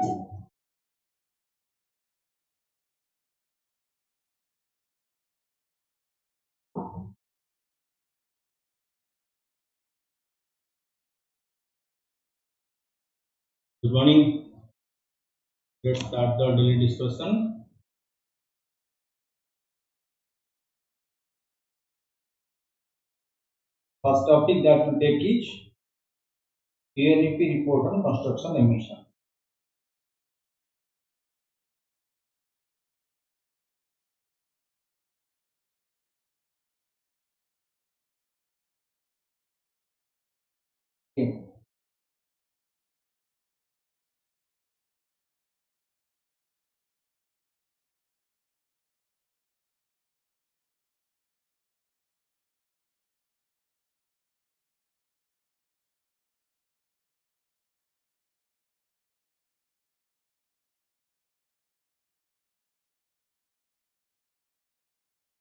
Good morning. Let's start the daily discussion. First topic that we take is UNEP report on construction emission. Okay.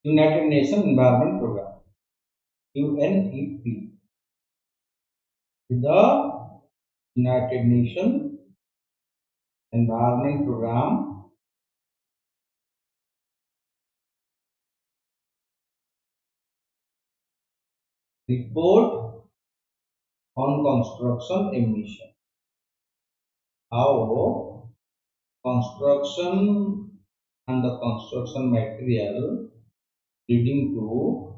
United Nations Environment Program, UNEP, the United Nations Environment Program report on construction emission. How construction and the construction material leading to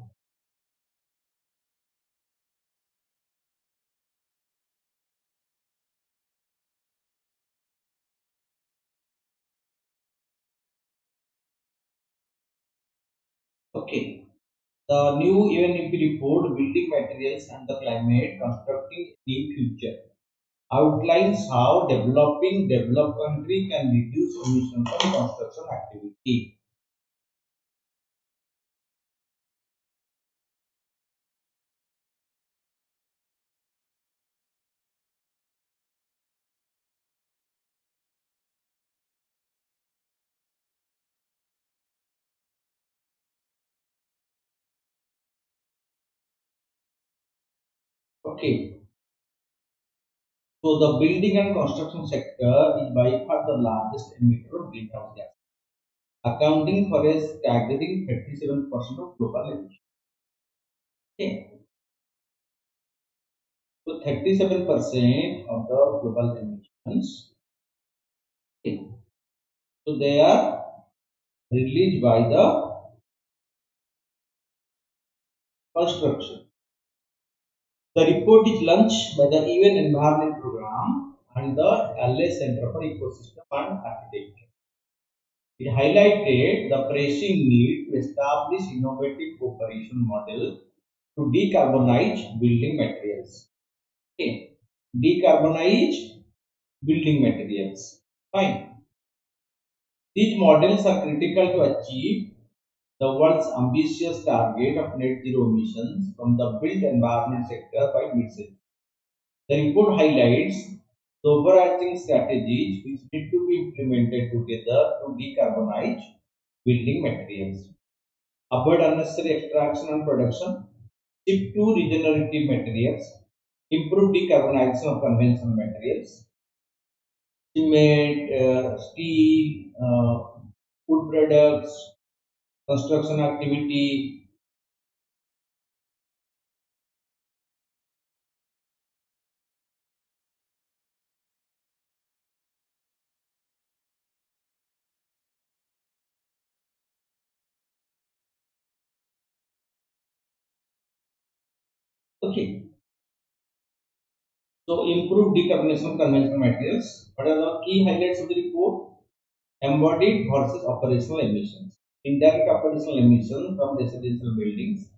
okay. The new UNEP report, Building Materials and the Climate, Constructing a New Future, outlines how developed country can reduce emissions from construction activity. Okay, so the building and construction sector is by far the largest emitter of greenhouse gas, accounting for a staggering 37% of global emissions. Okay, so 37% of the global emissions, okay, so they are released by the construction. The report is launched by the UN Environment Program and the LA Center for Ecosystem and Architecture. It highlighted the pressing need to establish innovative cooperation model to decarbonize building materials. Okay. Decarbonize building materials. Fine. These models are critical to achieve the world's ambitious target of net zero emissions from the built environment sector by mid-century. The report highlights the overarching strategies which need to be implemented together to decarbonize building materials, avoid unnecessary extraction and production, shift to regenerative materials, improve decarbonization of conventional materials, cement, steel, food products, construction activity. Okay, so improve decarbonization of conventional materials. What are the key highlights of the report? Embodied versus operational emissions. Indirect operational emissions from residential buildings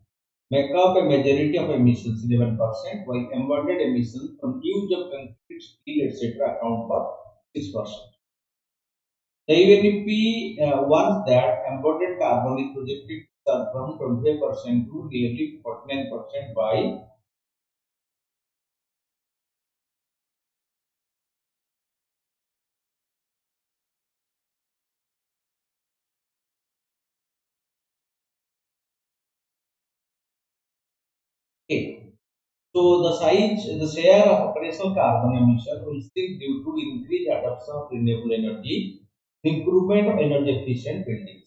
make up a majority of emissions, 11%, while embodied emissions from use of concrete, steel, etc. account for 6%. The UNEP warns that embodied carbon is projected to surge from 25% to nearly 49% by okay. So the share of operational carbon emission will shrink due to increased adoption of renewable energy, improvement of energy efficient buildings.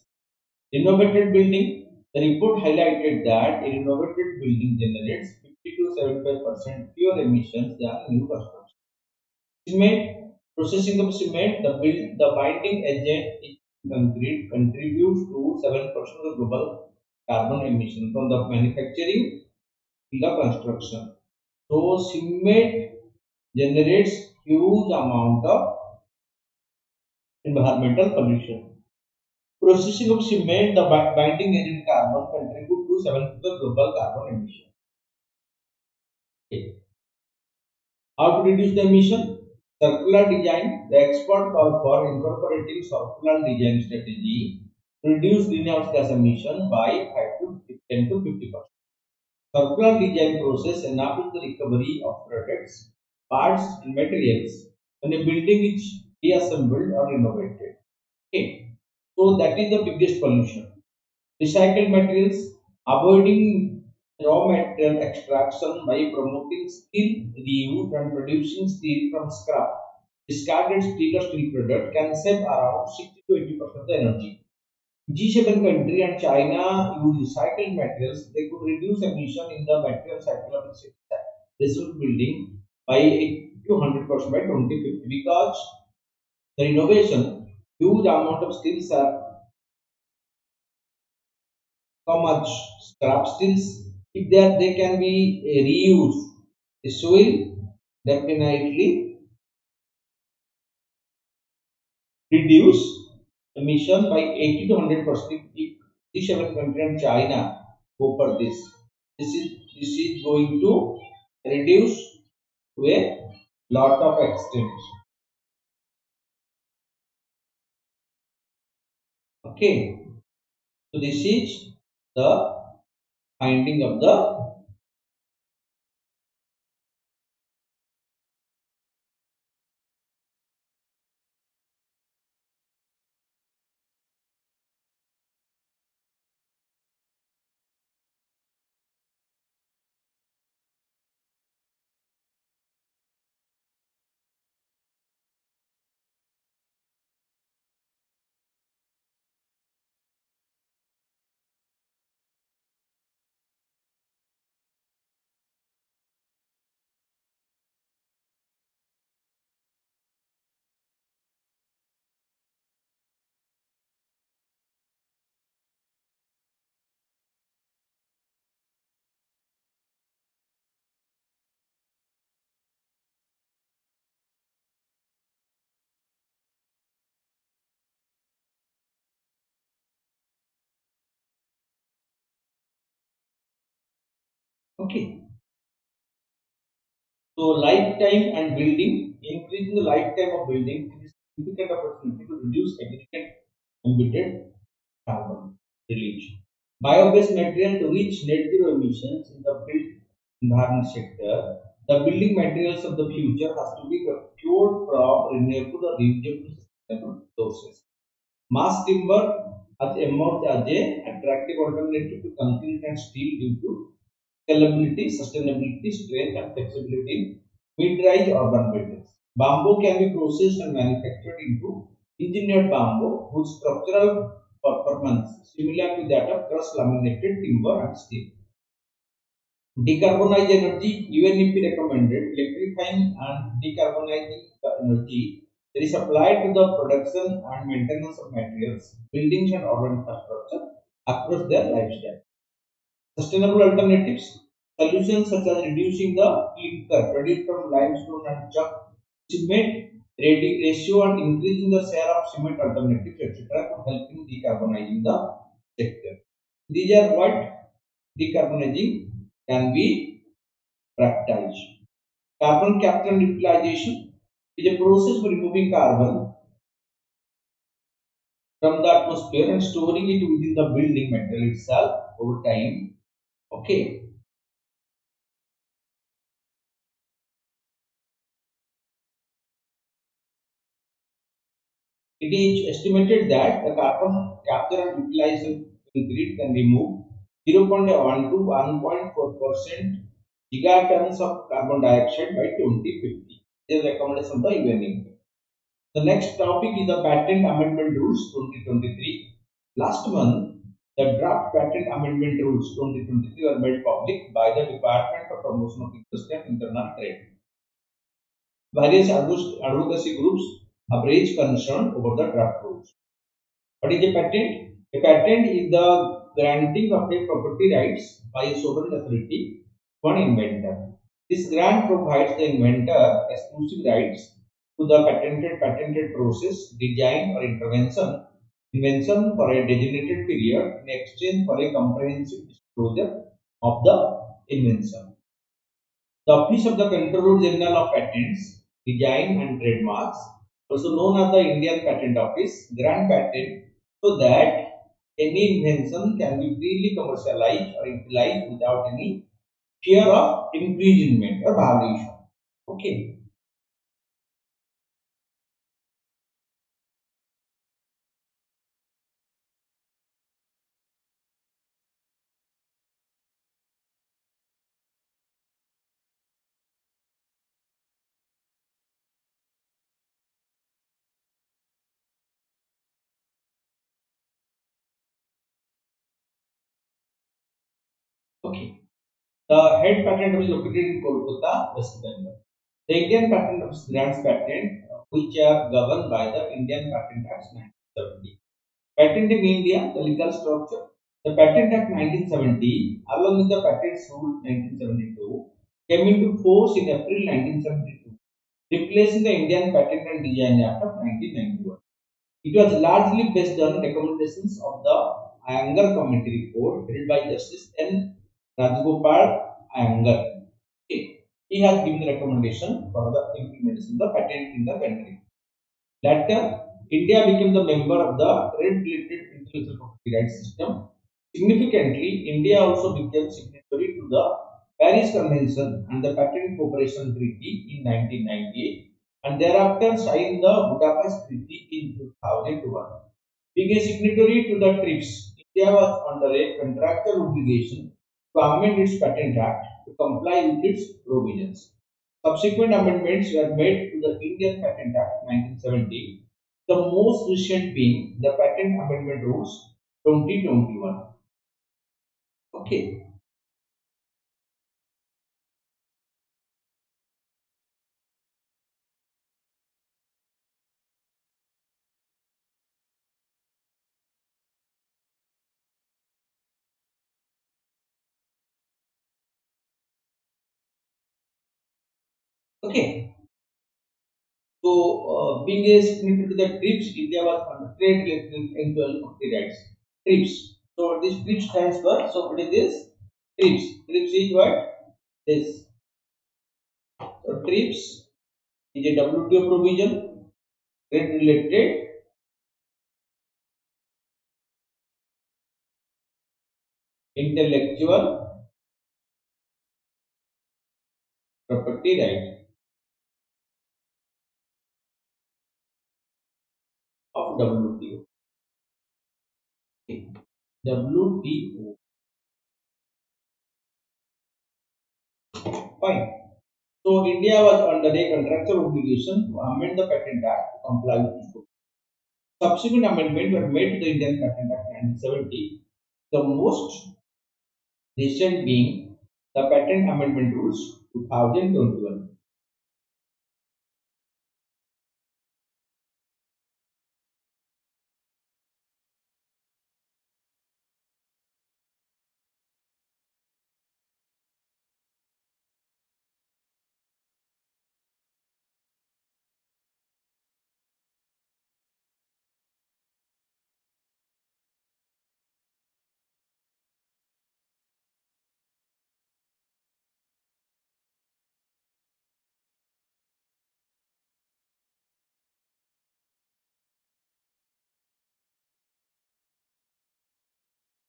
Renovated building, the report highlighted that a renovated building generates 50 to 75% fewer emissions than new construction. Cement, processing of cement, the binding agent in concrete contributes to 7% of the global carbon emission from the manufacturing to the construction. So cement generates huge amount of environmental pollution. Processing of cement, the binding agent carbon contribute to 7% of the global carbon emission. Okay. How to reduce the emission? Circular design. The expert call for incorporating circular design strategy to reduce greenhouse gas emission by 5 to 10 to 50%. Circular design process enables the recovery of products, parts, and materials when a building is reassembled or renovated. Okay. So that is the biggest pollution. Recycled materials, avoiding raw material extraction by promoting steel reuse and producing steel from scrap. Discarded steel or steel product can save around 60 to 80% of the energy. G7 country and China use recycled materials. They could reduce emission in the material cycle of this building by 80 to 100% by 2050 because the innovation, huge amount of steels are how much scrap steels if they can be reused. This will definitely reduce emission by 80 to 100% if G7 country and China go for this. This is going to reduce to a lot of extent. Okay, so this is the finding of the. Okay, so lifetime and building, increasing the lifetime of building is significant opportunity to reduce significant emitted carbon release. Bio-based material to reach net zero emissions in the built environment sector. The building materials of the future has to be procured from renewable or reusable sustainable sources. Mass timber has emerged as an attractive alternative to concrete and steel due to scalability, sustainability, strength, and flexibility in mid-rise urban buildings. Bamboo can be processed and manufactured into engineered bamboo whose structural performance similar to that of crushed laminated timber and steel. Decarbonize energy, UNEP recommended electrifying and decarbonizing the energy that is applied to the production and maintenance of materials, buildings, and urban infrastructure across their lifespan. Sustainable alternatives, solutions such as reducing the clinker produced from limestone and chalk, cement ratio, and increasing the share of cement alternatives, etc., to help in decarbonizing the sector. These are what decarbonizing can be practiced. Carbon capture and utilization is a process for removing carbon from the atmosphere and storing it within the building material itself over time. Okay. It is estimated that the carbon capture and utilization concrete can remove 0.1 to 1.4% gigatons of carbon dioxide by 2050. This is recommendation of the UN. The next topic is the Patent Amendment Rules 2023. Last month, the draft Patent Amendment Rules 2023 were made public by the Department of Promotion of Industry and Internal Trade. Various advocacy groups have raised concern over the draft rules. What is a patent? A patent is the granting of a property rights by a sovereign authority to an inventor. This grant provides the inventor exclusive rights to the patented process, design or invention for a designated period in exchange for a comprehensive disclosure of the invention. The Office of the Controller General of Patents, Design and Trademarks, also known as the Indian Patent Office, grant patent so that any invention can be freely commercialized or utilized without any fear of infringement or violation. Okay. Okay. The head patent office is located in Kolkata, West Bengal. The Indian Patent Office grants patent which are governed by the Indian Patent Act 1970. Patent in India, the legal structure. The Patent Act 1970, along with the Patents Rule 1972, came into force in April 1972, replacing the Indian Patent and Design Act of 1991. It was largely based on recommendations of the Iyengar Committee report headed by Justice N. Rajgopal Iyengar. Okay. He has given the recommendation for the implementation of the patent in the country. Later, India became the member of the Trade-related Intellectual Property Rights System. Significantly, India also became signatory to the Paris Convention and the Patent Cooperation Treaty in 1998 and thereafter signed the Budapest Treaty in 2001. Being a signatory to the TRIPS, India was under a contractual obligation to amend its Patent Act to comply with its provisions. Subsequent amendments were made to the Indian Patent Act 1970, the most recent being the Patent Amendment Rules 2021. Okay, okay. So, being a signatory to the TRIPS, India was under trade related intellectual property rights. TRIPS. So, this TRIPS stands for, so what is this? TRIPS. TRIPS is what? This. So, TRIPS is a WTO provision, trade related intellectual property right of WTO. Okay. WTO. Fine. So India was under a contractual obligation to amend the Patent Act to comply with this provision. Subsequent amendments were made to the Indian Patent Act 1970, the most recent being the Patent Amendment Rules 2021.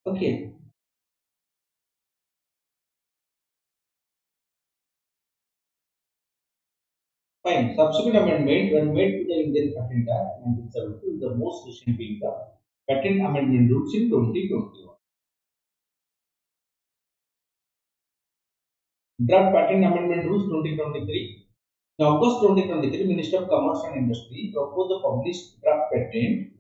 Okay, fine. Subsequent amendments were made to the Indian Patent Act 1970, the most recent being the Patent Amendment Rules in 2021. Draft Patent Amendment Rules 2023. In August 2023, Minister of Commerce and Industry proposed the published Draft Patent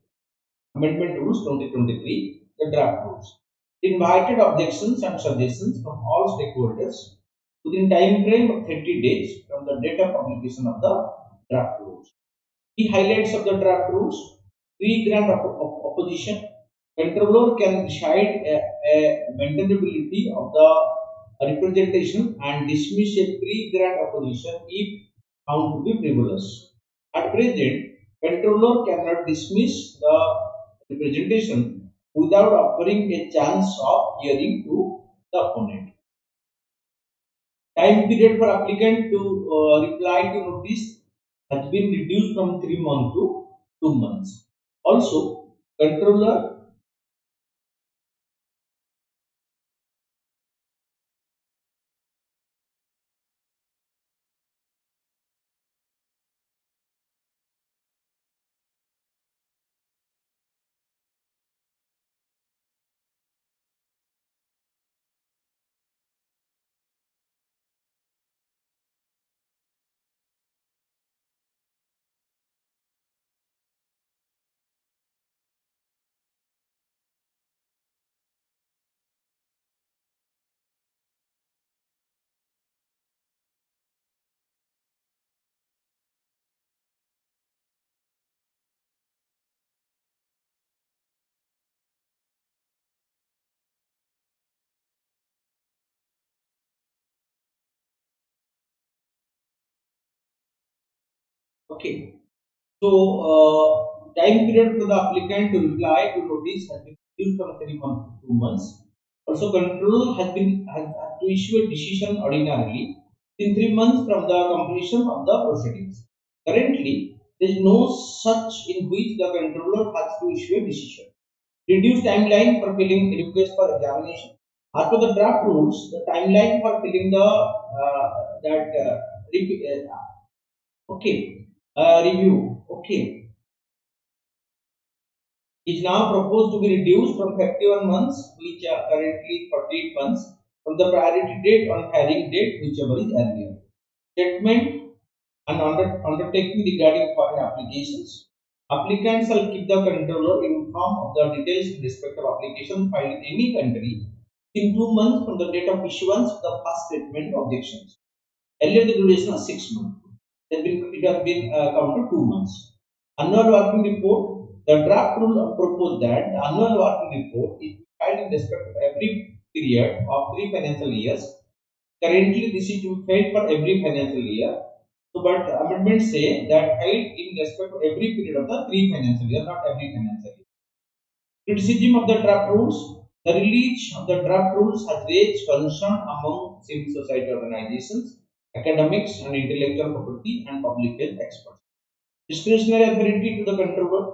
Amendment Rules 2023, the draft rules. It invited objections and suggestions from all stakeholders within time frame of 30 days from the date of publication of the draft rules. Key highlights of the draft rules: pre-grant opposition. Controller can decide a maintainability of the representation and dismiss a pre-grant opposition if found to be frivolous. At present, controller cannot dismiss the representation without offering a chance of hearing to the opponent. Time period for applicant to reply to notice has been reduced from 3 months to 2 months. Also, controller okay. So, time period for the applicant to reply to notice has been reduced from 3 months to 2 months. Also, control has to issue a decision ordinarily in 3 months from the completion of the proceedings. Currently, there is no such in which the controller has to issue a decision. Reduced timeline for filling request for examination. As per the draft rules, the timeline for filling the that okay review is now proposed to be reduced from 31 months, which are currently 48 months, from the priority date on filing date, whichever is earlier. Statement and undertaking regarding foreign applications. Applicants shall keep the controller informed of the details in respect of application filed in any country in 2 months from the date of issuance of the first statement of objections. Earlier, the duration was 6 months. It has been counted 2 months. Annual working report. The draft rule proposed that the annual working report is filed in respect of every period of 3 financial years. Currently, this is to be filed for every financial year. So, but amendments say that filed in respect of every period of the 3 financial year, not every financial year. Criticism of the draft rules. The release of the draft rules has raised concern among civil society organizations, academics and intellectual property and public health experts. Discretionary authority to the controller.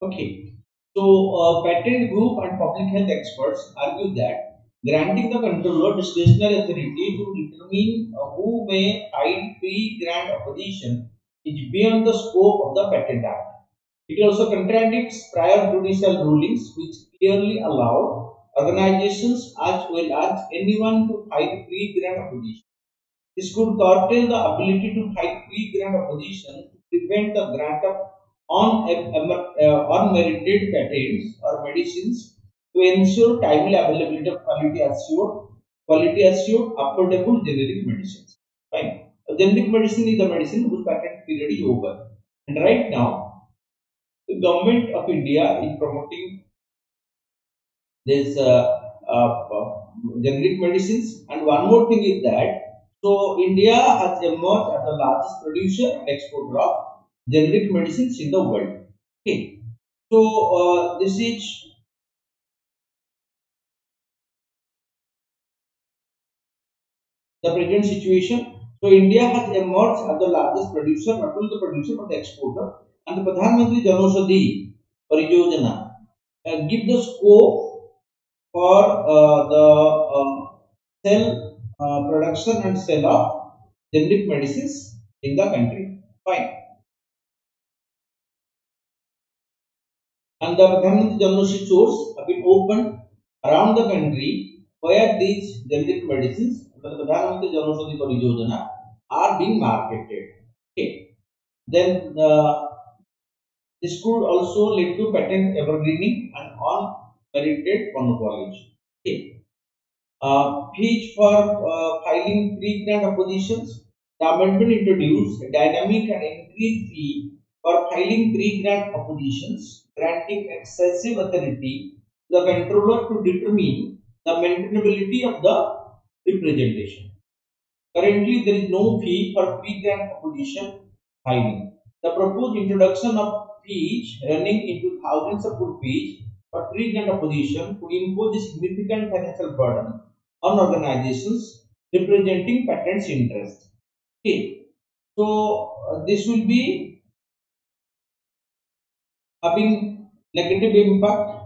Okay. So, patent group and public health experts argue that granting the controller discretionary authority to determine who may file pre-grant opposition is beyond the scope of the Patent Act. It also contradicts prior judicial rulings which clearly allowed organizations as well as anyone to file pre-grant opposition. This could curtail the ability to file pre-grant opposition to prevent the grant of unmerited patents or medicines to ensure timely availability of quality assured, affordable generic medicines. Fine. A generic medicine is the medicine whose patent period is over. And right now, the government of India is promoting this generic medicines. And one more thing is that so India has emerged as the largest producer and exporter of generic medicines in the world. Okay, so this is the present situation. So India has emerged as the largest producer, not only the producer but the exporter, and the Pradhan Mantri Jan Aushadhi Parijojana give the scope for the sell production and sale of generic medicines in the country. Fine. And the Pradhan Mantri Jan Aushadhi stores have been opened around the country where these generic medicines under the Pradhan Mantri Jan Aushadhi Parijojana are being marketed. Okay. Then this could also lead to patent evergreening and unmerited monopolies. Okay. Fees for filing pre-grant oppositions. The amendment introduced a dynamic and increased fee for filing pre-grant oppositions, granting excessive authority to the controller to determine the maintainability of the representation. Currently, there is no fee for pre-grant opposition filing. The proposed introduction of fees running into thousands of rupees for pre-grant opposition could impose a significant financial burden on organizations representing patents interests. Okay, so this will be having negative impact.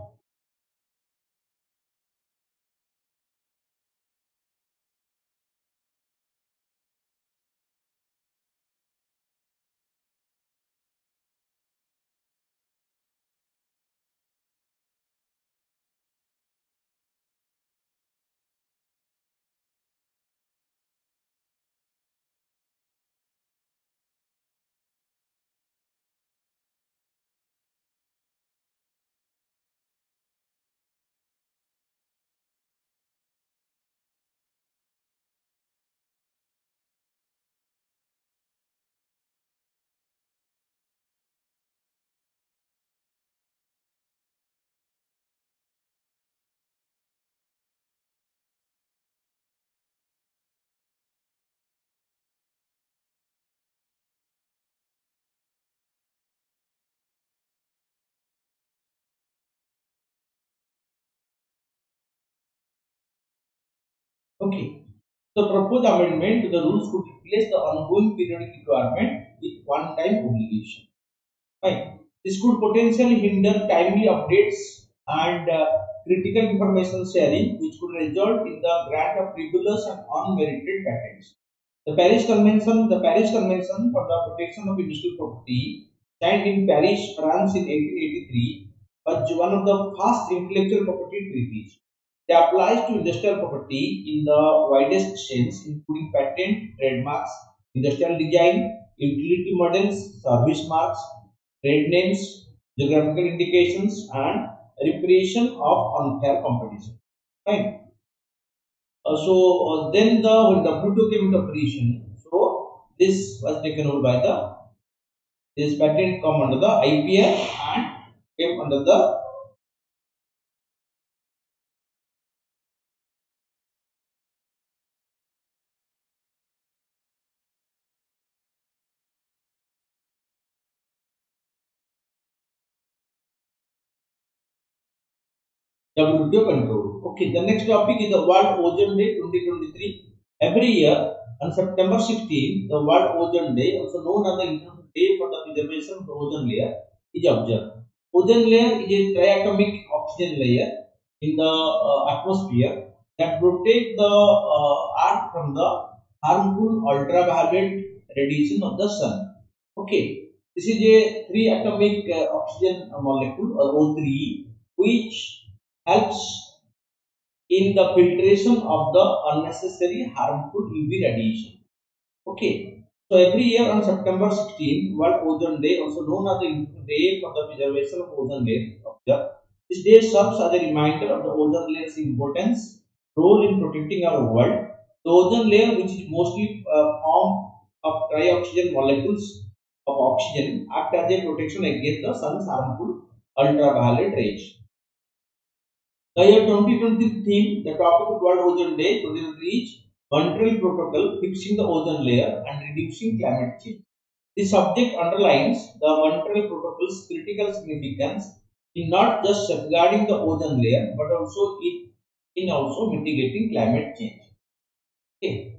Okay, the proposed amendment to the rules could replace the ongoing periodic requirement with one-time obligation. Right. This could potentially hinder timely updates and critical information sharing, which could result in the grant of frivolous and unmerited patents. The Paris Convention for the Protection of Industrial Property, signed in Paris, France in 1883, was one of the first intellectual property treaties. It applies to industrial property in the widest sense, including patent, trademarks, industrial design, utility models, service marks, trade names, geographical indications, and reparation of unfair competition. Fine. Then the when W2 came into operation, so this was taken over by the this patent come under the IPR and came under the WTO control. Okay, the next topic is the World Ozone Day 2023. Every year on September 16, the World Ozone Day, also known as the International Day for the Preservation of the Ozone Layer, is observed. Ozone layer is a triatomic oxygen layer in the atmosphere that protect the Earth from the harmful ultraviolet radiation of the sun. Okay, this is a three atomic oxygen molecule or O3, which helps in the filtration of the unnecessary harmful UV radiation. Okay. So every year on September 16, World Ozone Day, also known as the International Day for the Preservation of Ozone Layer, this day serves as a reminder of the ozone layer's importance, role in protecting our world. The ozone layer, which is mostly formed of trioxygen molecules of oxygen, act as a protection against the sun's harmful ultraviolet rays. The year 2020 theme, the topic of World Ozone Day 2023 is Montreal Protocol, fixing the ozone layer and reducing climate change. This subject underlines the Montreal Protocol's critical significance in not just safeguarding the ozone layer but also in also mitigating climate change. Okay.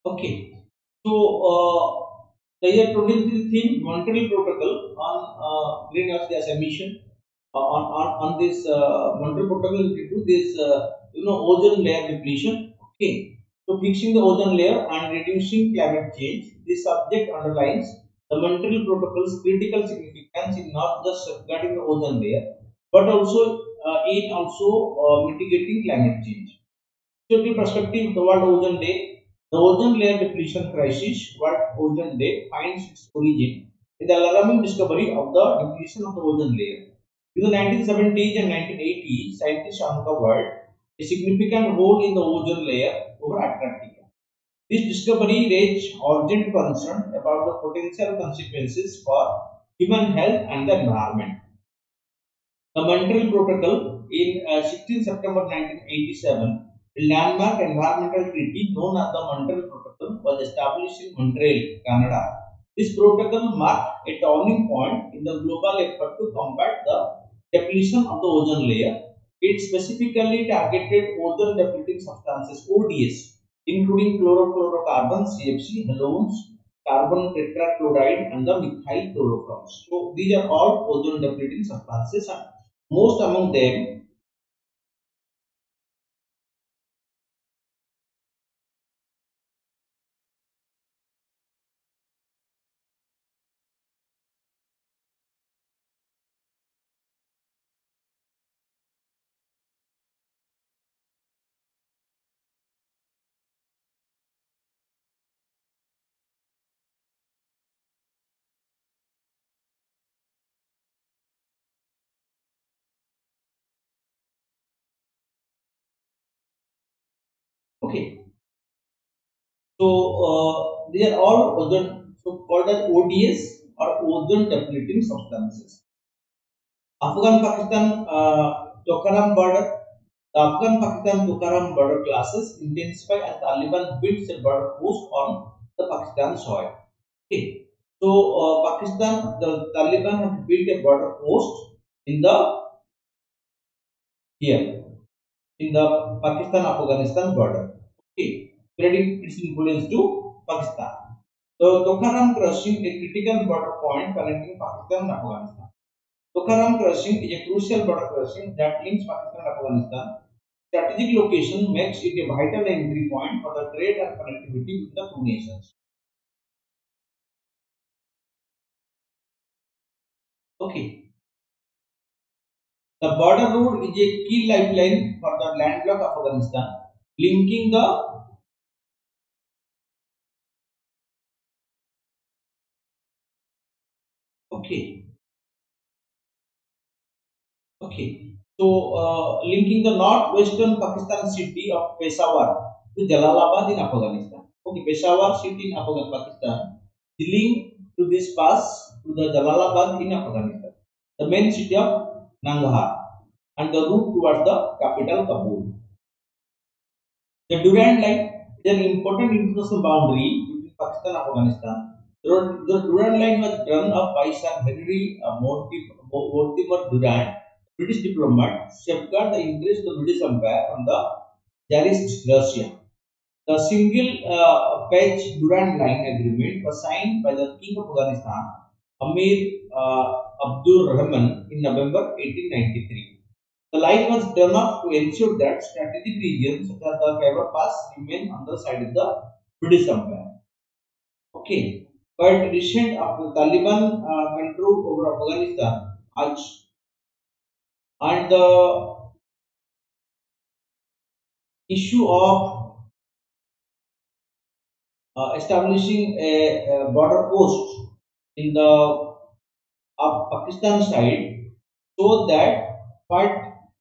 Okay. So the year 23 theme Montreal Protocol on greenhouse gas emission. On this Montreal Protocol into this ozone layer depletion. Okay. So fixing the ozone layer and reducing climate change. This subject underlines the Montreal Protocol's critical significance in not just safeguarding the ozone layer, but also mitigating climate change. Security perspective, the World Ozone Day. The ozone layer depletion crisis, World Ozone Day, finds its origin in the alarming discovery of the depletion of the ozone layer. In the 1970s and 1980s, scientists uncovered a significant hole in the ozone layer over Antarctica. This discovery raised urgent concern about the potential consequences for human health and the environment. The Montreal Protocol in 16 September 1987, a landmark environmental treaty known as the Montreal Protocol, was established in Montreal, Canada. This protocol marked a turning point in the global effort to combat the depletion of the ozone layer. It specifically targeted ozone depleting substances (ODS), including chlorofluorocarbons (CFC), halogens, carbon tetrachloride, and the methyl chloroforms. So these are all ozone depleting substances, and most among them. Okay, so they are all ozone, so called as ODS or ozone depleting substances. Afghan Pakistan Tokaram border. The Afghan Pakistan Tokaram border clashes intensify as Taliban builds a border post on the Pakistan soil. Okay, so Pakistan, the Taliban have built a border post in the here in the Pakistan Afghanistan border. Okay, spreading its influence to Pakistan. So Tokaram crossing a critical border point connecting Pakistan and Afghanistan. Tokaram crossing is a crucial border crossing that links Pakistan and Afghanistan. Strategic location makes it a vital entry point for the trade and connectivity with the two nations. Okay, the border road is a key lifeline for the landlocked Afghanistan, linking the. Okay, okay. So, linking the northwestern Pakistan city of Peshawar to Jalalabad in Afghanistan. Okay, Peshawar city in Pakistan. The link to this pass to the Jalalabad in Afghanistan, the main city of Nangarhar, and the route towards the capital Kabul. The Durand Line is an important international boundary between Pakistan and Afghanistan. The Durand Line was drawn up by Sir Henry Mortimer Durand, British diplomat, to safeguard the interests of the British Empire from the Tsarist Russia. The single patch Durand Line agreement was signed by the King of Afghanistan, Amir Abdur Rahman, in November 1893. The line was drawn up to ensure that strategic regions such as the Khyber Pass remain on the side of the British Empire. Okay, but recent after Taliban control over Afghanistan, and the issue of establishing a border post in the Pakistan side, so that what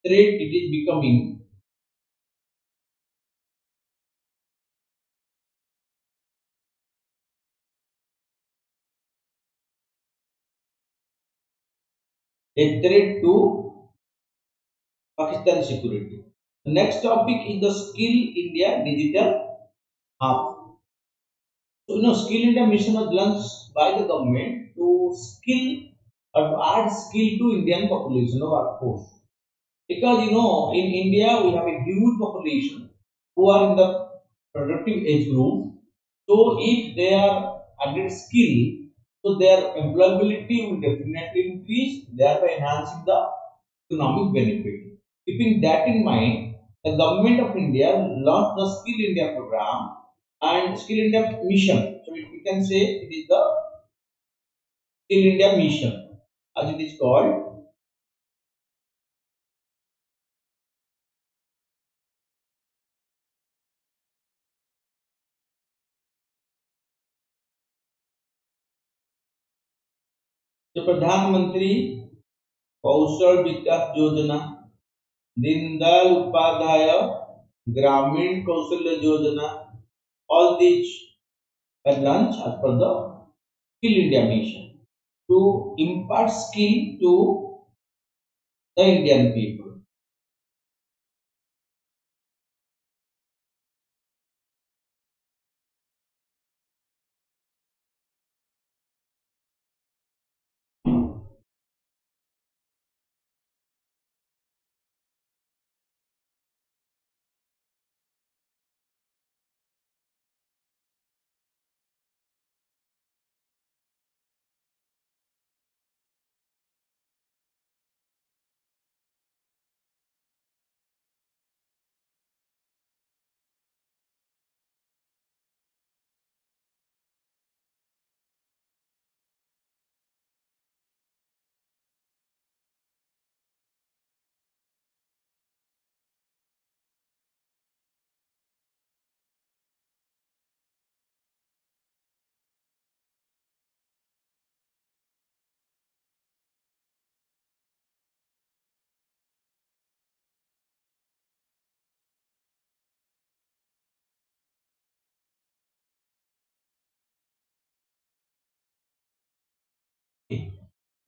threat it is becoming. A threat to Pakistan security. The next topic is the Skill India Digital Hub. So, Skill India mission was launched by the government to skill or to add skill to Indian population of workforce. Because in India we have a huge population who are in the productive age group, So if they are added skill, so their employability will definitely increase, thereby enhancing the economic benefit. Keeping that in mind, the government of India launched the Skill India program and Skill India mission. So we can say it is the Skill India mission, as it is called. The Pradhan Mantri Kaushal Vikas Yojana, Dindal Upadhyaya Gramin Kausalya Yojana, all these were launched as per the Skill India mission to impart skill to the Indian people.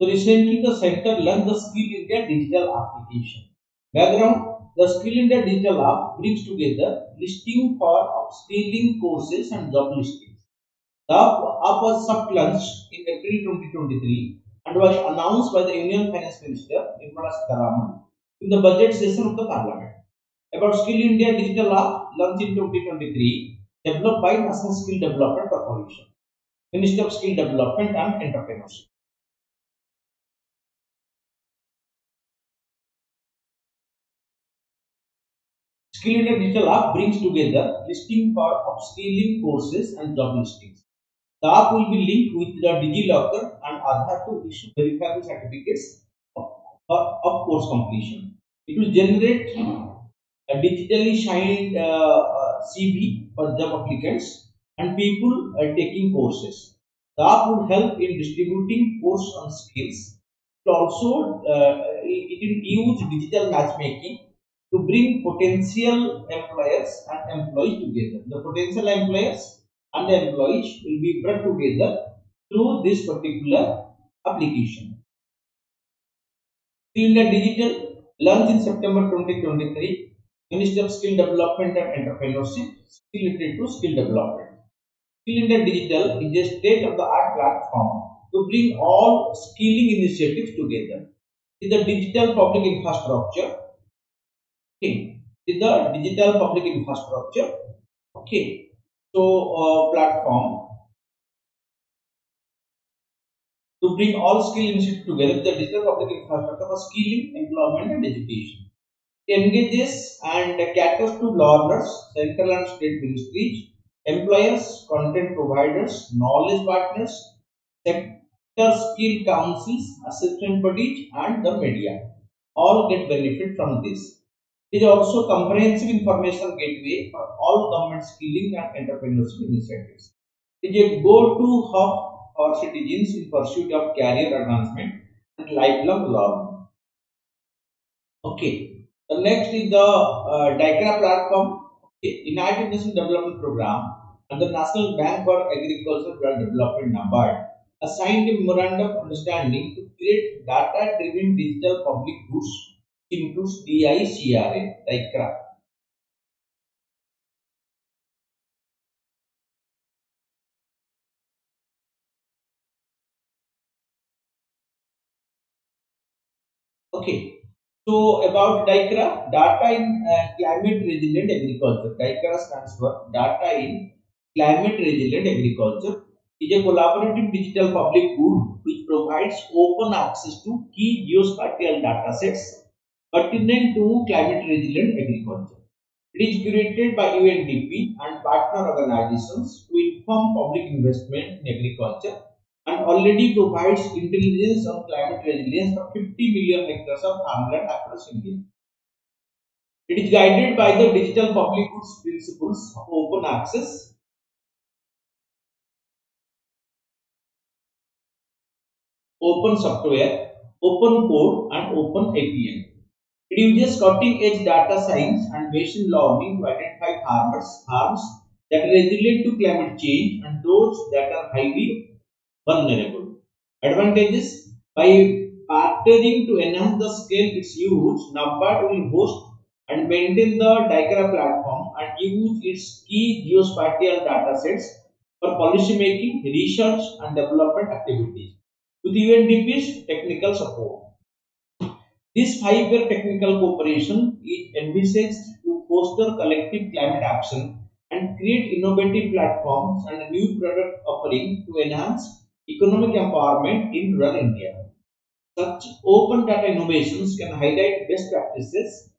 So recently the center launched the Skill India digital application. Background: the Skill India digital app brings together listing for upskilling courses and job listings. The app was soft launched in April 2023 and was announced by the Union Finance Minister Nirmala Sitharaman in the budget session of the Parliament. About Skill India digital app launched in 2023, developed by National Skill Development Corporation, Ministry of Skill Development and Entrepreneurship. Skill India digital app brings together listing for upskilling courses and job listings. The app will be linked with the DigiLocker and Aadhaar to issue verifiable certificates of course completion. It will generate a digitally signed CV for job applicants and people taking courses. The app would help in distributing course on skills. It also it will use digital matchmaking to bring potential employers and employees together. The potential employers and the employees will be brought together through this particular application. Skill India Digital launched in September 2023. Ministry of Skill Development and Entrepreneurship, Skill Literate to Skill Development. Skill India Digital is a state-of-the-art platform to bring all skilling initiatives together. With the digital public infrastructure, okay, with the digital public infrastructure, okay, so platform to bring all skill initiatives together with the digital public infrastructure for skilling, employment, and education. Engages and caters to learners, central and state ministries, employers, content providers, knowledge partners, sector skill councils, assessment bodies, and the media. All get benefit from this. It is also comprehensive information gateway for all government skilling and entrepreneurship initiatives. It is a go-to hub for citizens in pursuit of career advancement and lifelong learning. Okay. The next is the DICRA platform, okay, United Nations Development Program, and the National Bank for Agricultural Development NABARD assigned a memorandum of understanding to create data-driven digital public goods, includes DICRA. Okay. So about DICRA, data in climate resilient agriculture. DICRA stands for data in Climate resilient agriculture is a collaborative digital public good which provides open access to key geospatial datasets pertinent to climate resilient agriculture. It is curated by UNDP and partner organizations to inform public investment in agriculture and already provides intelligence on climate resilience for 50 million hectares of farmland across India. It is guided by the digital public goods principles of open access, open software, open code, and open API. It uses cutting edge data science and machine learning to identify harms that are resilient to climate change and those that are highly vulnerable. Advantages: by partnering to enhance the scale its use, NABARD will host and maintain the DICRA platform and use its key geospatial datasets for policy making, research, and development activities with UNDP's technical support. This 5-year technical cooperation is envisaged to foster collective climate action and create innovative platforms and a new product offering to enhance economic empowerment in rural India. Such open data innovations can highlight best practices,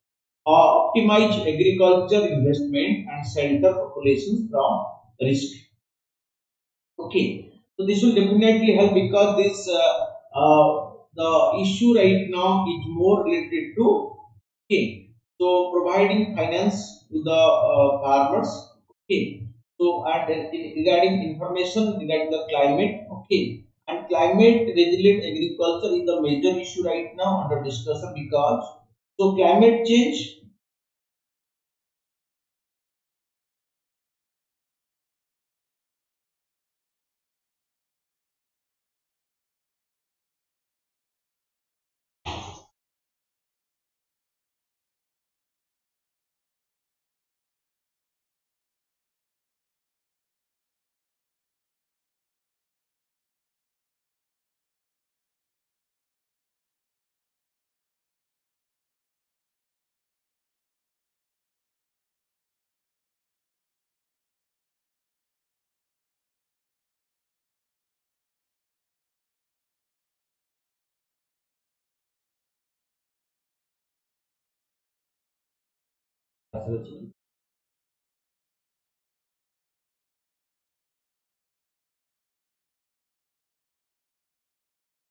optimize agriculture investment, and shelter populations from risk. Okay, so this will definitely help because this the issue right now is more related to, okay, so providing finance to the farmers. Okay, so and regarding information regarding the climate. Okay, and climate resilient agriculture is the major issue right now under discussion because so climate change.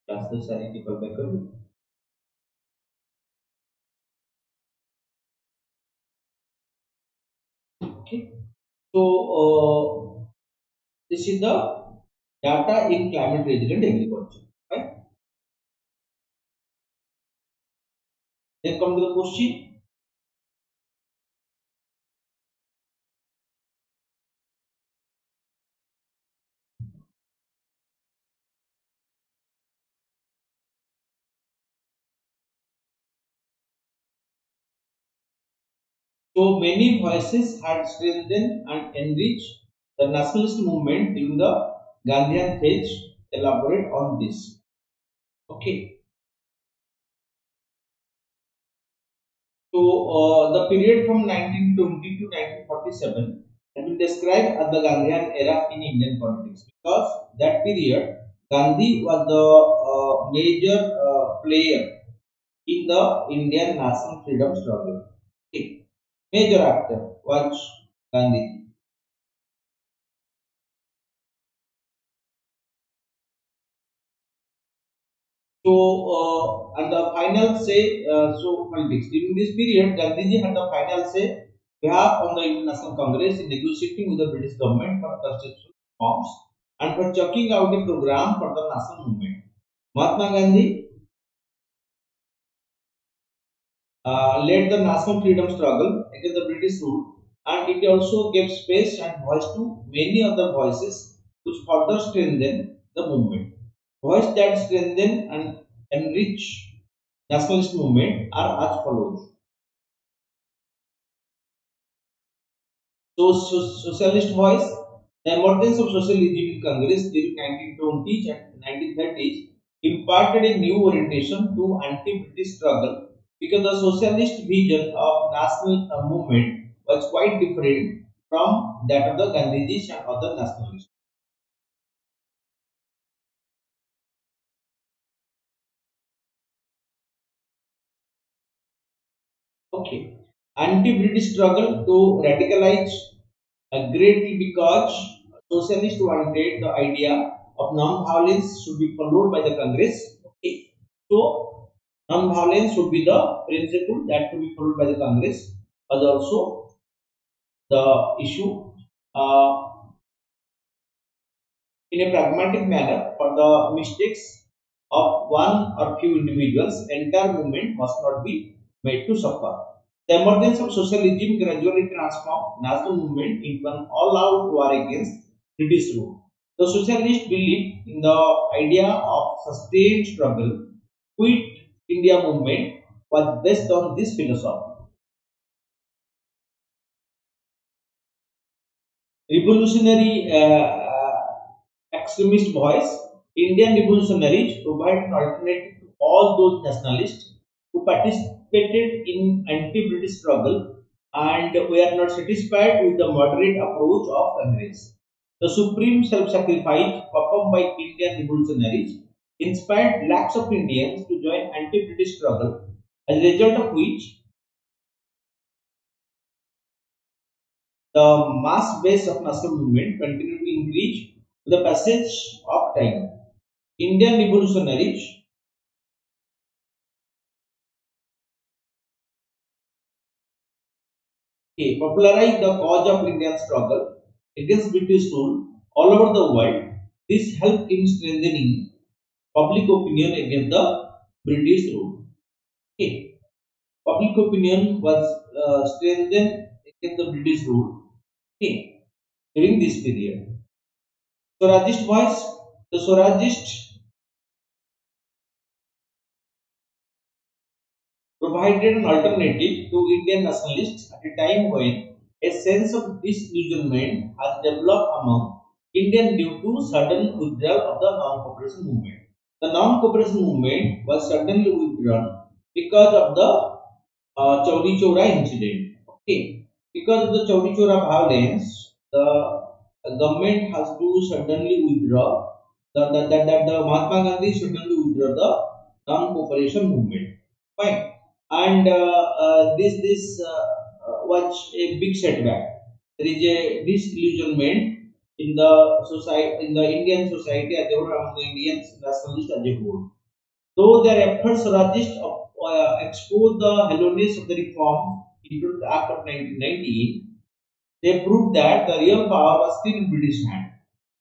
That's the sanity background. Okay, so this is the data in climate resilient agriculture, right? Then come to the question. So many voices had strengthened and enriched the nationalist movement during the Gandhian phase. Elaborate on this. Okay. So the period from 1920 to 1947 has been described as the Gandhian era in Indian politics because that period Gandhi was the major player in the Indian national freedom struggle. Okay. Major actor was Gandhi. So, and the final say, so politics. During this period, Gandhiji had the final say behalf on the International Congress in negotiating with the British government for constitutional reforms and for chalking out a program for the national movement. Mahatma Gandhi led the national freedom struggle against the British rule, and it also gave space and voice to many other voices which further strengthen the movement. Voices that strengthen and enrich nationalist movement are as follows. So, socialist voice, the emergence of socialism in Congress during 1920s and 1930s imparted a new orientation to anti-British struggle because the socialist vision of national movement was quite different from that of the Gandhijis and other nationalists. Okay. Anti-British struggle to radicalize greatly because socialists wanted the idea of non-violence should be followed by the Congress. Okay. So non-violence should be the principle that to be followed by the Congress, as also the issue in a pragmatic manner for the mistakes of one or few individuals, entire movement must not be made to suffer. The emergence of socialism gradually transformed national movement into an all-out war against British rule. The socialists believed in the idea of sustained struggle. Quit India movement was based on this philosophy. Revolutionary extremist voice, Indian revolutionaries provide an alternative to all those nationalists who participated in anti-British struggle and were not satisfied with the moderate approach of Congress. The supreme self-sacrifice performed by Indian revolutionaries inspired lakhs of Indians to join anti-British struggle, as a result of which the mass base of national movement continued to increase with the passage of time. Indian revolutionaries popularized the cause of Indian struggle against British rule all over the world. This helped in strengthening public opinion against the British rule. Okay. Public opinion was strengthened against the British rule, okay, during this period. Swarajist voice, the Swarajist provided an alternative to Indian nationalists at a time when a sense of disillusionment has developed among Indians due to sudden withdrawal of the non-cooperation movement. The non-cooperation movement was suddenly withdrawn because of the Chaudi Chora incident. Okay, because of the Chaudi Chora violence, the government has to suddenly withdraw the Mahatma Gandhi suddenly withdraw the non-cooperation movement. Fine, and this was a big setback. There is a disillusionment in the society, in the Indian society as a whole, among the Indian nationalists as a whole. Though their efforts Rajists exposed the hollowness of the reform into the Act of 1919, they proved that the real power was still in British hand.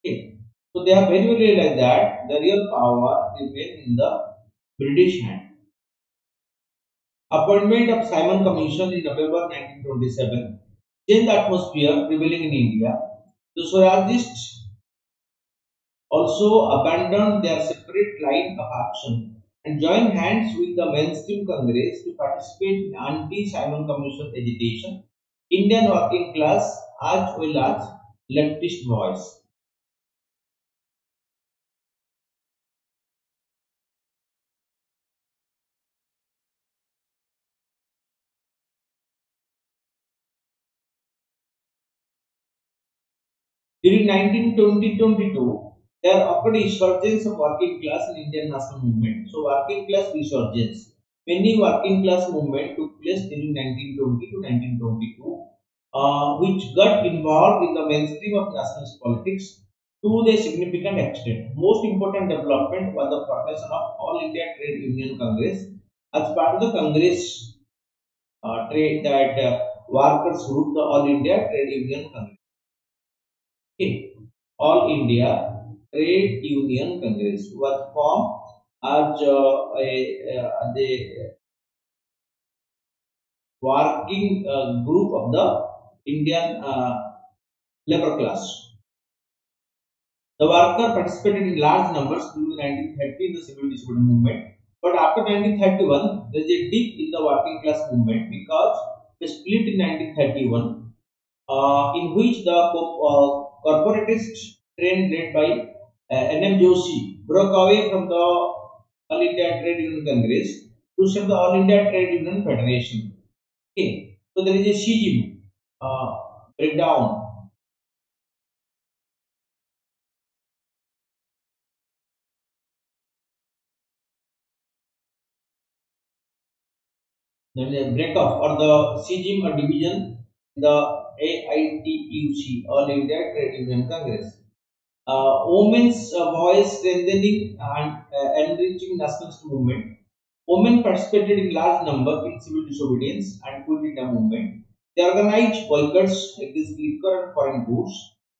Okay. So they have very well realized that the real power remained in the British hand. Appointment of Simon Commission in November 1927 changed the atmosphere prevailing in India. The Swarajists also abandoned their separate line of action and joined hands with the mainstream Congress to participate in anti-Simon Commission agitation, Indian working class as well as leftist voice. During 1920-22, there occurred a resurgence of working class in Indian national movement. So, working class resurgence. Many working class movement took place during 1920 to 1922, which got involved in the mainstream of nationalist politics to a significant extent. Most important development was the formation of All India Trade Union Congress as part of the Congress trade that workers group, the All India Trade Union Congress. Okay. All India Trade Union Congress was formed as the working group of the Indian labor class. The worker participated in large numbers during the 1930 in the civil disobedience movement, but after 1931 there is a dip in the working class movement because they split in 1931, in which the corporatist trend led by N.M. Joshi broke away from the All India Trade Union Congress to set the All India Trade Union Federation. Okay, so there is a schism breakdown Then a breakup or the CGM or division, the AITUC, All India Trade Union Congress. Women's voice strengthening and enriching nationalist movement. Women participated in large number in civil disobedience and Quit India movement. They organized boycotts against liquor and foreign goods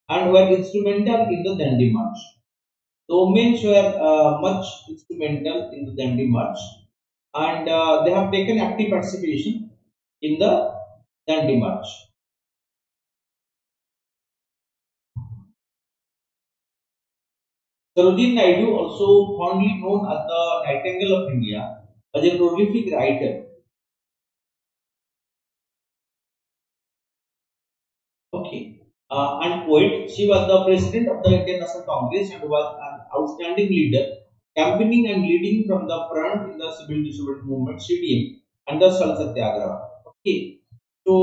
and were instrumental in the Dandi March. The women were much instrumental in the Dandi March, and they have taken active participation in the Dandi March. Sarojini Naidu, also fondly known as the Nightingale of India, was a prolific writer. Okay. And poet. She was the president of the Indian National Congress and was an outstanding leader, campaigning and leading from the front in the civil disobedience movement (CDM) and the Salt Satyagraha. Okay. So,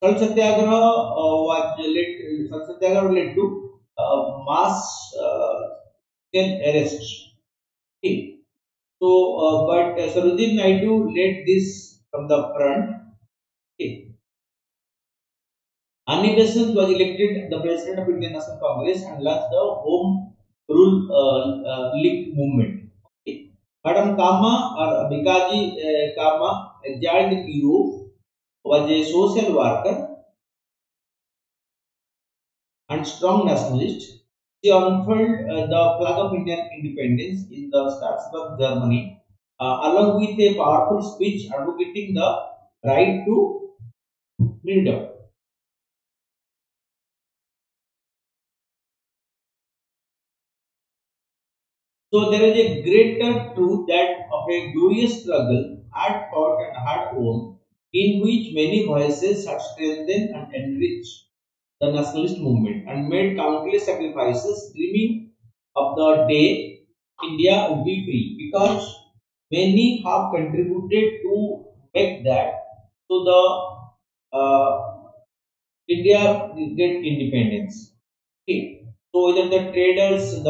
Salt Satyagraha led to mass arrests. Okay. So, but Sarojini Naidu led this from the front. Okay. Annie Besant was elected the president of Indian National Congress and launched the Home Rule League movement. Okay. Madam Kama or Bikaji Kama, exiled in Europe, was a social worker and strong nationalist. She unfurled the flag of Indian independence in the Strasbourg, Germany, along with a powerful speech advocating the right to freedom. So there is a greater truth that of a glorious struggle, hard fought and hard won, in which many voices have strengthened and enriched the nationalist movement and made countless sacrifices, dreaming of the day India would be free, because many have contributed to make that to the India get independence. Okay. So whether the traders, the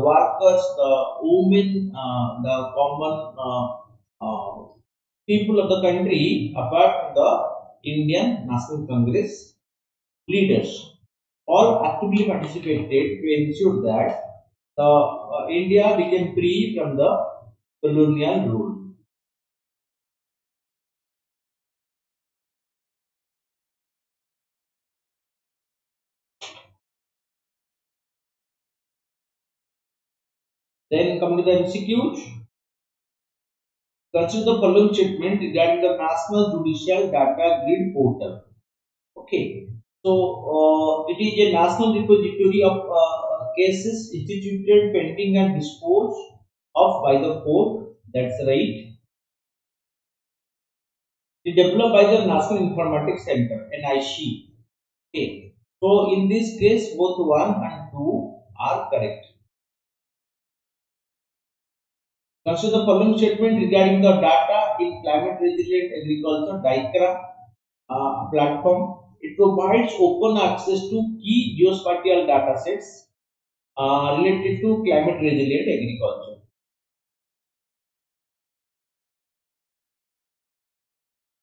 workers, the women, the common people of the country, apart from the Indian National Congress leaders, all actively participated to ensure that India became free from the colonial rule. Then come to the MCQs. Consider the following statement regarding the National Judicial Data Grid Portal. Okay. So it is a national repository of cases instituted, pending, and disposed of by the court. That's right. It developed by the National Informatics Center (NIC). Okay. So in this case, both 1 and 2 are correct. Consider the following statement regarding the data in climate resilient agriculture (DICRA) platform. It provides open access to key geospatial data sets related to climate resilient agriculture.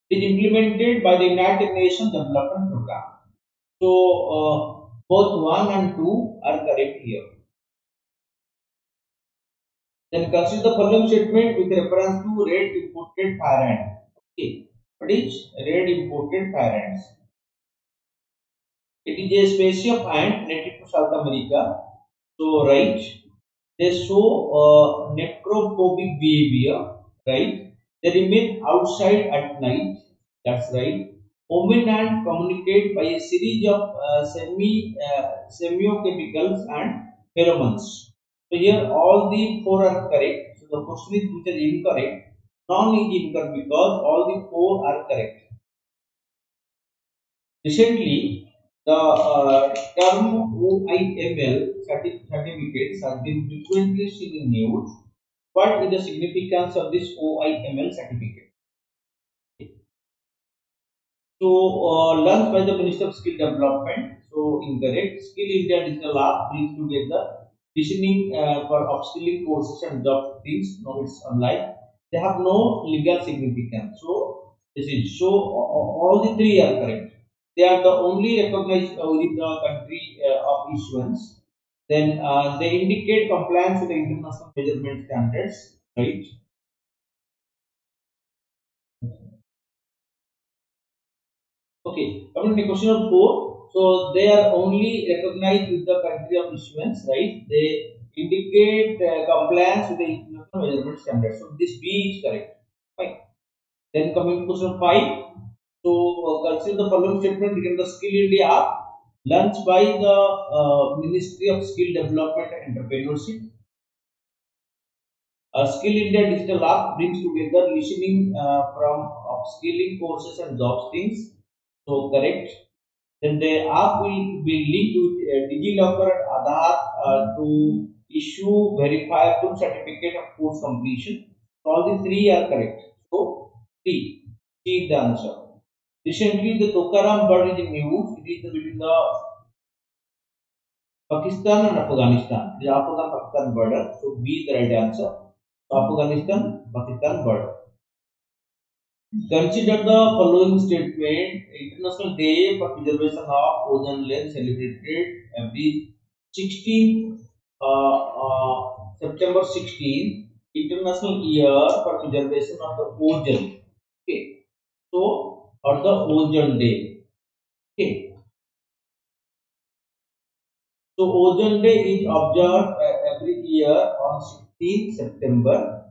It is implemented by the United Nations Development Program. So both 1 and 2 are correct here. Then consider the following statement with reference to red imported fire ant. Okay, what is red imported fire ants? It is a species of ant native to South America. So right, they show necrophobic behavior. Right, they remain outside at night. That's right. Women ant communicate by a series of semiochemicals and pheromones. So here all the four are correct. So the question is which is incorrect. None is incorrect because all the four are correct. Recently, the term OIML certificates has been frequently seen in news. What is the significance of this OIML certificate? So, launched by the Minister of Skill Development. So, incorrect. Skill India Digital App brings together listening for upskilling courses and job things. No, it's online. They have no legal significance. So this is so all the three are correct. They are the only recognized within the country of issuance. Then they indicate compliance with the international measurement standards, right? Okay, coming to the question of four. So they are only recognized with the country of issuance, right? They indicate compliance with the international measurement standards. So this B is correct. Fine. Then coming to question 5. So consider the following statement regarding the Skill India app launched by the Ministry of Skill Development and Entrepreneurship. Skill India digital app brings together listening from upskilling courses and job things. So correct. Then the app will be linked with DigiLocker and Aadhaar to issue verifiable certificate of course completion. So all the three are correct. So three. C is the answer. Recently, the Tokaram bird is in news. It is between the Pakistan and Afghanistan. It is Afghan-Pakistan border. So B is the right answer. So Afghanistan, Pakistan border. Consider the following statement. International Day for Preservation of Ozone Layer celebrated every 16th September 16th. International Year for Preservation of the Ozone. Okay. So, or the Ozone Day. Okay. So Ozone Day is observed every year on 16th September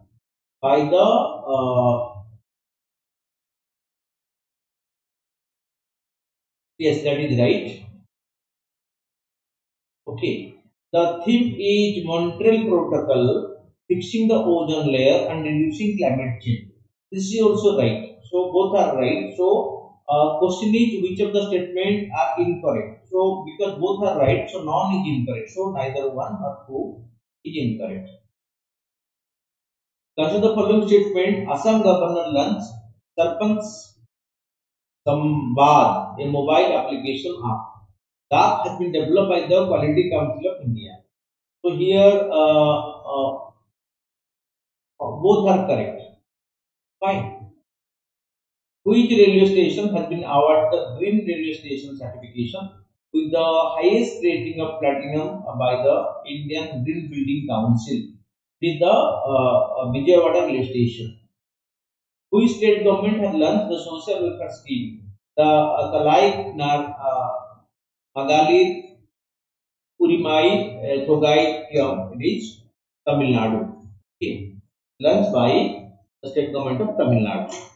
by the yes, that is right. Okay. The theme is Montreal Protocol, fixing the ozone layer and reducing climate change. This is also right. So both are right. So question is which of the statement are incorrect. So because both are right, so none is incorrect. So neither one or two is incorrect. Consider the following statement. Assam Governor launched Sarpanch Samvad, a mobile application app. The app has been developed by the Quality Council of India. So here both are correct. Fine. Which railway station has been awarded the Green Railway Station certification with the highest rating of platinum by the Indian Green Building Council? With the Vijayawada railway station. Which state government has launched the social welfare scheme? The Kalai Magali Urimai Thogai Kyam, it is Tamil Nadu. Okay. Launched by the state government of Tamil Nadu.